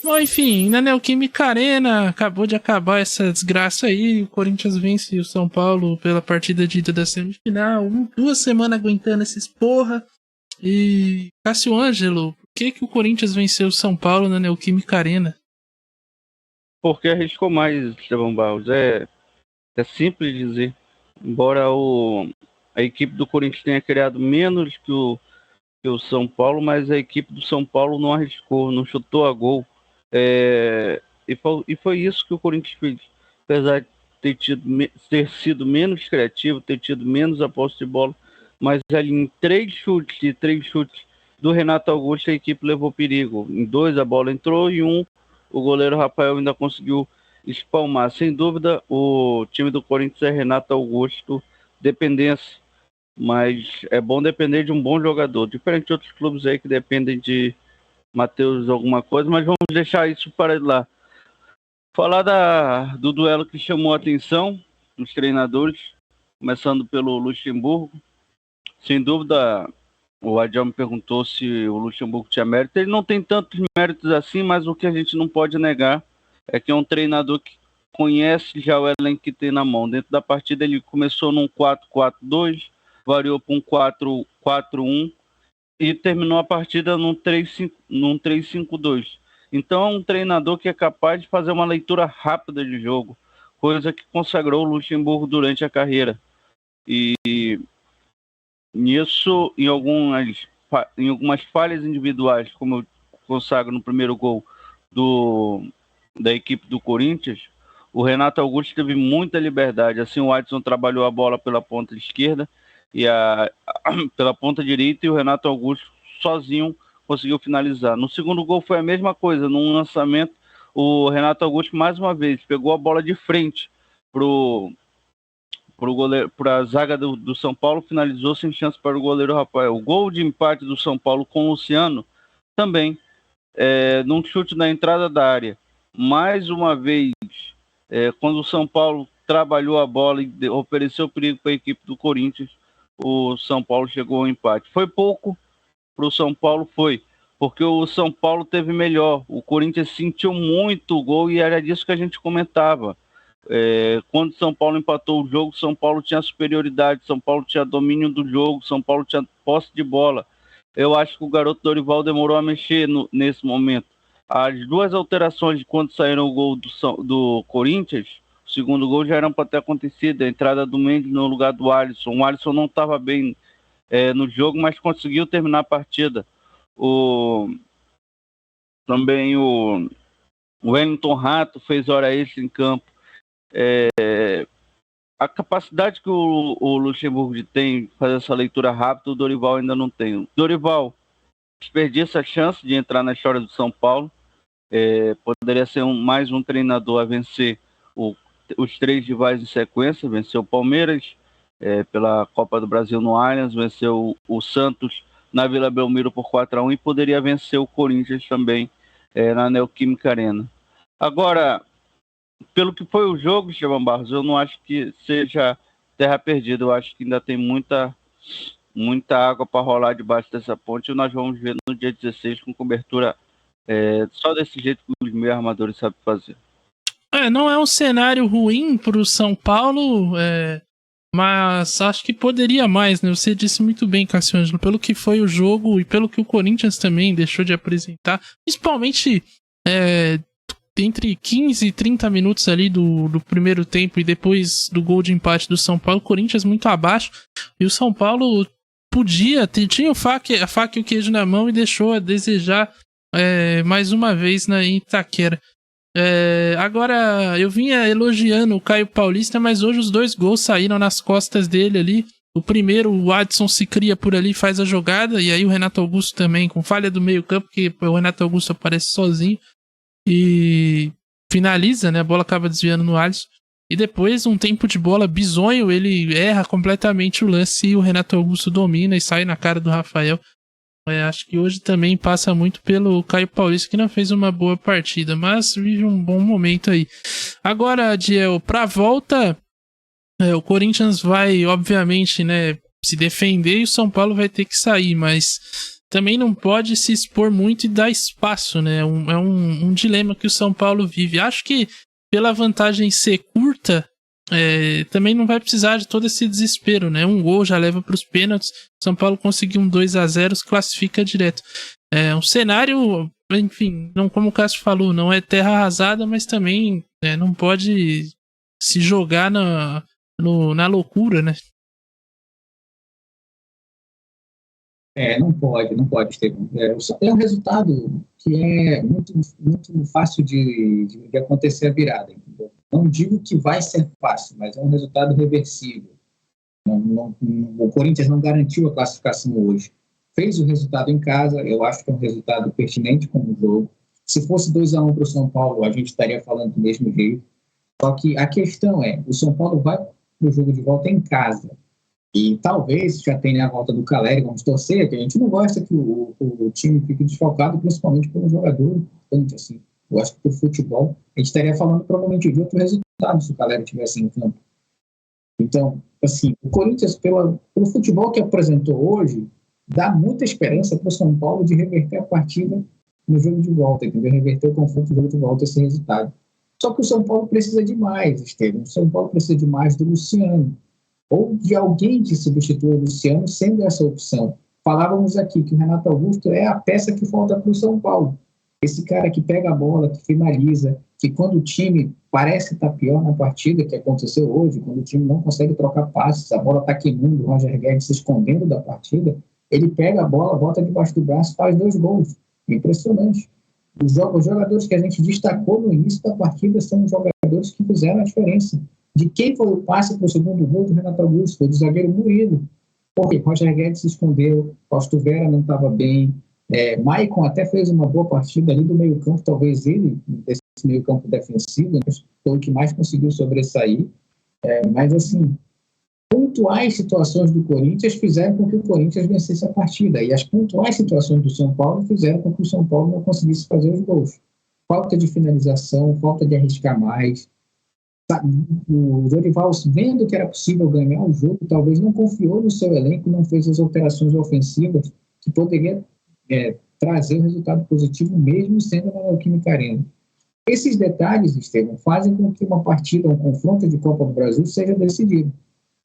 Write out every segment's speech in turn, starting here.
Bom, enfim, na Neoquímica Arena acabou de acabar essa desgraça aí. O Corinthians vence o São Paulo pela partida de ida da semifinal. 2 semanas aguentando esses porra. E Cássio Ângelo, por que o Corinthians venceu o São Paulo na Neoquímica Arena? Porque arriscou mais, Estevão Barros. É simples dizer. Embora a equipe do Corinthians tenha criado menos que o São Paulo, mas a equipe do São Paulo não arriscou, não chutou a gol. E foi isso que o Corinthians fez. Apesar de ter sido menos criativo, ter tido menos a posse de bola, mas ali em 3 chutes do Renato Augusto, a equipe levou perigo. Em 2 a bola entrou e 1 o goleiro Rafael ainda conseguiu espalmar. Sem dúvida, o time do Corinthians é Renato Augusto, dependência. Mas é bom depender de um bom jogador. Diferente de outros clubes aí que dependem de Matheus alguma coisa, mas vamos deixar isso para lá. Falar do duelo que chamou a atenção dos treinadores, começando pelo Luxemburgo. Sem dúvida, o Adiel me perguntou se o Luxemburgo tinha mérito. Ele não tem tantos méritos assim, mas o que a gente não pode negar é que é um treinador que conhece já o elenco que tem na mão. Dentro da partida ele começou num 4-4-2, variou para um 4-4-1 e terminou a partida num 3-5-2. Então é um treinador que é capaz de fazer uma leitura rápida de jogo, coisa que consagrou o Luxemburgo durante a carreira. E nisso, em algumas falhas individuais, como eu consagro no primeiro gol da equipe do Corinthians, o Renato Augusto teve muita liberdade. Assim, o Adson trabalhou a bola pela ponta esquerda e pela ponta direita, e o Renato Augusto sozinho conseguiu finalizar. No segundo gol foi a mesma coisa. Num lançamento, o Renato Augusto mais uma vez pegou a bola de frente para a zaga do São Paulo, finalizou sem chance para o goleiro Rafael. O gol de empate do São Paulo com o Luciano também, num chute na entrada da área. Mais uma vez, quando o São Paulo trabalhou a bola e ofereceu perigo para a equipe do Corinthians, o São Paulo chegou ao empate. Foi pouco para o São Paulo, porque o São Paulo teve melhor. O Corinthians sentiu muito o gol e era disso que a gente comentava. Quando o São Paulo empatou o jogo, São Paulo tinha superioridade, São Paulo tinha domínio do jogo, São Paulo tinha posse de bola. Eu acho que o garoto Dorival demorou a mexer nesse momento. As 2 alterações de quando saíram o gol do Corinthians, o segundo gol já eram para ter acontecido. A entrada do Mendes no lugar do Alisson. O Alisson não estava bem no jogo, mas conseguiu terminar a partida. Também o Wellington Rato fez hora extra em campo. A capacidade que o Luxemburgo tem de fazer essa leitura rápida, o Dorival ainda não tem. O Dorival desperdiça a chance de entrar na história do São Paulo. Poderia ser mais um treinador a vencer os 3 rivais em sequência. Venceu o Palmeiras pela Copa do Brasil no Allianz, venceu o Santos na Vila Belmiro por 4-1 e poderia vencer o Corinthians também na Neoquímica Arena. Agora, pelo que foi o jogo, Estevão Barros, eu não acho que seja terra perdida. Eu acho que ainda tem muita água para rolar debaixo dessa ponte, e nós vamos ver no dia 16 com cobertura só desse jeito que os meus armadores sabem fazer. Não é um cenário ruim para o São Paulo, mas acho que poderia mais, né? Você disse muito bem, Cássio Ângelo, pelo que foi o jogo e pelo que o Corinthians também deixou de apresentar, principalmente entre 15 e 30 minutos ali do primeiro tempo e depois do gol de empate do São Paulo, o Corinthians muito abaixo, e o São Paulo tinha a faca e o queijo na mão e deixou a desejar mais uma vez em Itaquera. Agora, eu vinha elogiando o Caio Paulista, mas hoje os 2 gols saíram nas costas dele ali. O primeiro, o Adson se cria por ali, faz a jogada, e aí o Renato Augusto também, com falha do meio campo, porque o Renato Augusto aparece sozinho e finaliza, né? A bola acaba desviando no Alisson. E depois, um tempo de bola bizonho, ele erra completamente o lance e o Renato Augusto domina e sai na cara do Rafael. Acho que hoje também passa muito pelo Caio Paulista, que não fez uma boa partida, mas vive um bom momento aí. Agora, Adiel, pra volta, o Corinthians vai, obviamente, né, se defender e o São Paulo vai ter que sair, mas também não pode se expor muito e dar espaço, né? É um dilema que o São Paulo vive. Acho que pela vantagem ser curta, também não vai precisar de todo esse desespero, né? Um gol já leva para os pênaltis. São Paulo conseguiu um 2-0, se classifica direto. Um cenário, enfim, não, como o Cássio falou, não é terra arrasada, mas também não pode se jogar na loucura, né? Não pode, Estevão. É um resultado que é muito, muito fácil de acontecer a virada. Entendeu? Não digo que vai ser fácil, mas é um resultado reversível. O Corinthians não garantiu a classificação hoje. Fez o resultado em casa, eu acho que é um resultado pertinente como jogo. Se fosse 2-1 para o São Paulo, a gente estaria falando do mesmo jeito. Só que a questão o São Paulo vai para o jogo de volta em casa. E talvez já tenha a volta do Caleri, vamos torcer, que a gente não gosta que o time fique desfalcado, principalmente por um jogador importante, assim. Eu acho que por futebol, a gente estaria falando provavelmente de outro resultado se o Caleri estivesse em campo. Então, assim, o Corinthians, pelo futebol que apresentou hoje, dá muita esperança para o São Paulo de reverter a partida no jogo de volta, entendeu? Reverter o confronto no jogo de volta, esse resultado. Só que o São Paulo precisa de mais, Estevam. O São Paulo precisa de mais do Luciano, ou de alguém que substitua o Luciano, sendo essa opção. Falávamos aqui que o Renato Augusto é a peça que falta para o São Paulo. Esse cara que pega a bola, que finaliza, que quando o time parece estar pior na partida, que aconteceu hoje, quando o time não consegue trocar passes, a bola está queimando, o Roger Guedes se escondendo da partida, ele pega a bola, bota debaixo do braço, faz 2 gols. Impressionante. Os jogadores que a gente destacou no início da partida são os jogadores que fizeram a diferença. De quem foi o passe para o segundo gol do Renato Augusto? Foi do zagueiro Murilo. Porque Roger Guedes se escondeu, Fausto Vera não estava bem, Maicon até fez uma boa partida ali do meio campo, talvez ele, desse meio campo defensivo, né, foi o que mais conseguiu sobressair. Mas assim, pontuais situações do Corinthians fizeram com que o Corinthians vencesse a partida, e as pontuais situações do São Paulo fizeram com que o São Paulo não conseguisse fazer os gols. Falta de finalização, falta de arriscar mais. O Dorival, vendo que era possível ganhar o jogo, talvez não confiou no seu elenco, não fez as alterações ofensivas que poderia trazer um resultado positivo mesmo sendo na Neoquímica Arena. Esses detalhes, Estevão, fazem com que uma partida, um confronto de Copa do Brasil seja decidido.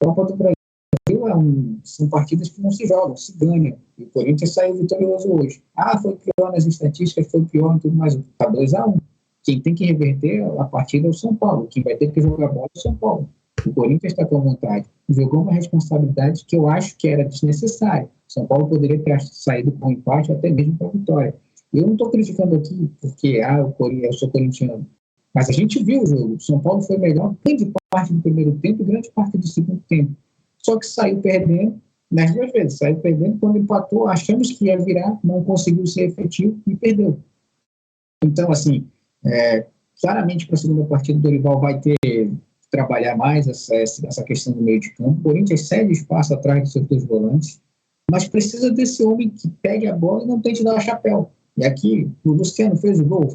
Copa do Brasil são partidas que não se jogam, se ganham. E o Corinthians saiu vitorioso hoje. Foi pior nas estatísticas, foi pior em tudo mais. Está 2-1. Quem tem que reverter a partida é o São Paulo. Quem vai ter que jogar bola é o São Paulo. O Corinthians está com vontade. Jogou uma responsabilidade que eu acho que era desnecessária. O São Paulo poderia ter saído com um empate, até mesmo com a vitória. Eu não estou criticando aqui porque eu sou corintiano. Mas a gente viu o jogo. O São Paulo foi melhor grande parte do primeiro tempo e grande parte do segundo tempo. Só que saiu perdendo nas 2 vezes. Saiu perdendo quando empatou. Achamos que ia virar, não conseguiu ser efetivo e perdeu. Então, assim, claramente para a segunda partida o Dorival vai ter que trabalhar mais essa questão do meio de campo. O Corinthians cede espaço atrás dos seus 2 volantes, mas precisa desse homem que pegue a bola e não tente dar o chapéu. E aqui, o Luciano fez o gol,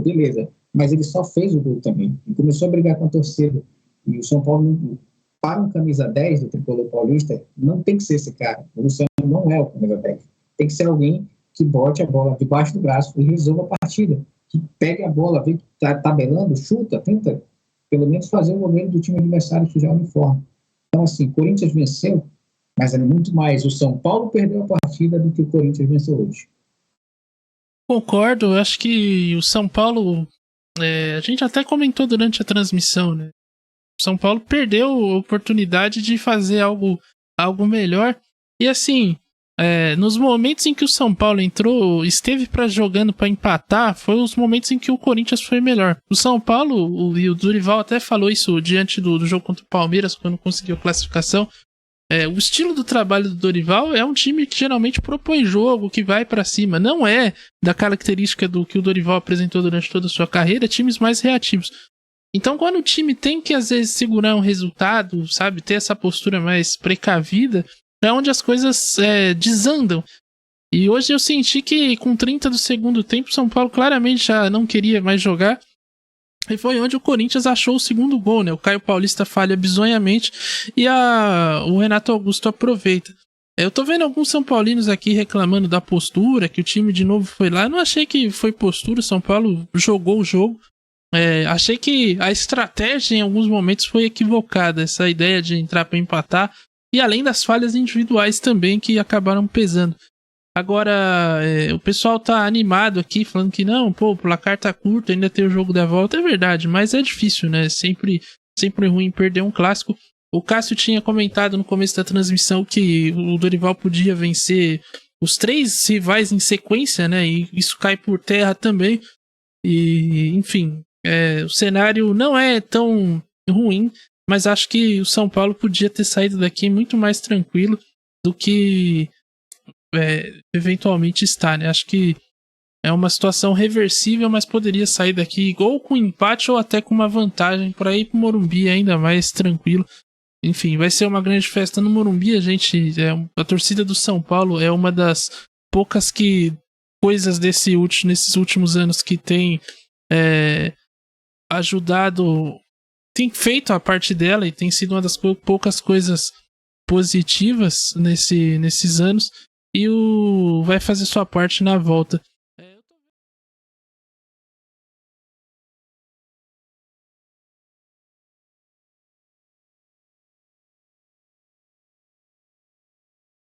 beleza, mas ele só fez o gol também. E começou a brigar com a torcida. E o São Paulo, para um camisa 10 do tricolor paulista, não tem que ser esse cara. O Luciano não é o camisa 10. Tem que ser alguém que bote a bola debaixo do braço e resolva a partida. Que pegue a bola, vê que está tabelando, chuta, tenta pelo menos fazer o goleiro do time adversário sujar o uniforme. Então, assim, o Corinthians venceu, mas é muito mais o São Paulo perdeu a partida do que o Corinthians venceu hoje. Concordo, eu acho que o São Paulo, a gente até comentou durante a transmissão, né? O São Paulo perdeu a oportunidade de fazer algo melhor. E assim, nos momentos em que o São Paulo esteve jogando para empatar, foi os momentos em que o Corinthians foi melhor. O São Paulo, e o Dorival até falou isso diante do jogo contra o Palmeiras, quando conseguiu a classificação. O estilo do trabalho do Dorival é um time que geralmente propõe jogo, que vai pra cima. Não é da característica do que o Dorival apresentou durante toda a sua carreira, times mais reativos. Então, quando o time tem que, às vezes, segurar um resultado, sabe, ter essa postura mais precavida, é onde as coisas desandam. E hoje eu senti que, com 30 do segundo tempo, o São Paulo claramente já não queria mais jogar. E foi onde o Corinthians achou o segundo gol, né? O Caio Paulista falha bizonhamente e o Renato Augusto aproveita. Eu tô vendo alguns São Paulinos aqui reclamando da postura, que o time de novo foi lá. Eu não achei que foi postura, o São Paulo jogou o jogo. Achei que a estratégia em alguns momentos foi equivocada, essa ideia de entrar para empatar, e além das falhas individuais também que acabaram pesando. Agora, o pessoal tá animado aqui, falando que não, pô, o placar tá curto, ainda tem o jogo da volta. É verdade, mas é difícil, né? Sempre ruim perder um clássico. O Cássio tinha comentado no começo da transmissão que o Dorival podia vencer os 3 rivais em sequência, né? E isso cai por terra também. E, enfim, o cenário não é tão ruim, mas acho que o São Paulo podia ter saído daqui muito mais tranquilo do que eventualmente está, né? Acho que é uma situação reversível, mas poderia sair daqui ou com empate ou até com uma vantagem para ir pro Morumbi ainda mais tranquilo. Enfim, vai ser uma grande festa no Morumbi. A torcida do São Paulo é uma das poucas coisas nesses últimos anos que tem ajudado, tem feito a parte dela e tem sido uma das poucas coisas positivas nesses anos, e vai fazer sua parte na volta.